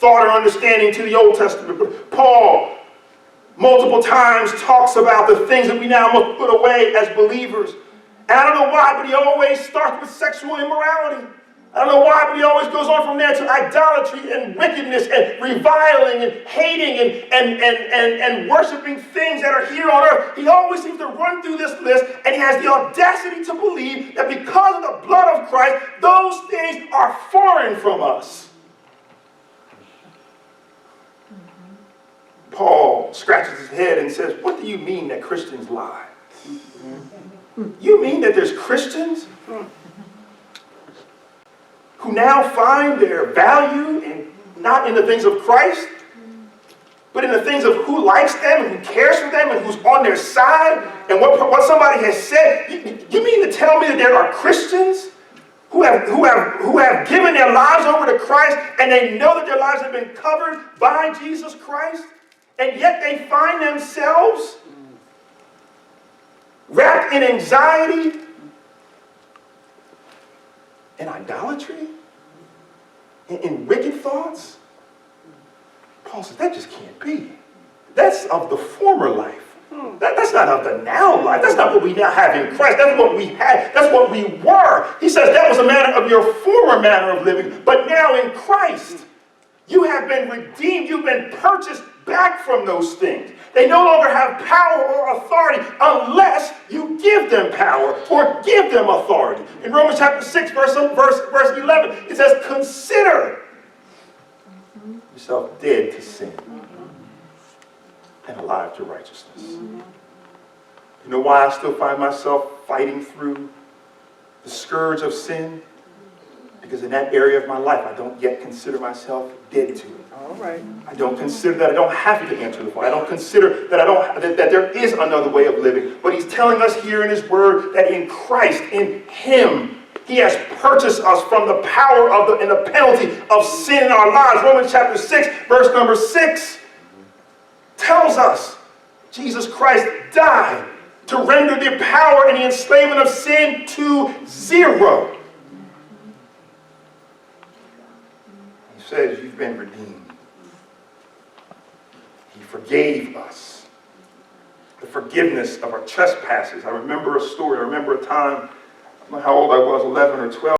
thought or understanding to the Old Testament. But Paul multiple times talks about the things that we now must put away as believers. And I don't know why, but he always starts with sexual immorality. I don't know why, but he always goes on from there to idolatry and wickedness and reviling and hating and worshiping things that are here on earth. He always seems to run through this list, and he has the audacity to believe that because of the blood of Christ, those things are foreign from us. Paul scratches his head and says, what do you mean that Christians lie? You mean that there's Christians who now find their value not in the things of Christ, but in the things of who likes them and who cares for them and who's on their side and what somebody has said? You mean to tell me that there are Christians who have given their lives over to Christ and they know that their lives have been covered by Jesus Christ, and yet they find themselves wrapped in anxiety and idolatry, in wicked thoughts? Paul says, that just can't be. That's of the former life. That's not of the now life. That's not what we now have in Christ. That's what we had. That's what we were. He says that was a matter of your former manner of living. But now in Christ, you have been redeemed. You've been purchased back from those things. They no longer have power or authority unless you give them power or give them authority. In Romans chapter 6, verse 11, it says, consider yourself dead to sin and alive to righteousness. You know why I still find myself fighting through the scourge of sin? Because in that area of my life, I don't yet consider myself dead to it. All right. I don't consider that I don't have to enter the fire. I don't consider that that there is another way of living. But he's telling us here in his word that in Christ, in him, he has purchased us from the power of and the penalty of sin in our lives. Romans chapter 6, verse number 6 tells us Jesus Christ died to render the power and the enslavement of sin to zero. He says you've been redeemed. He forgave us. The forgiveness of our trespasses. I remember a story. I remember a time, I don't know how old I was, 11 or 12.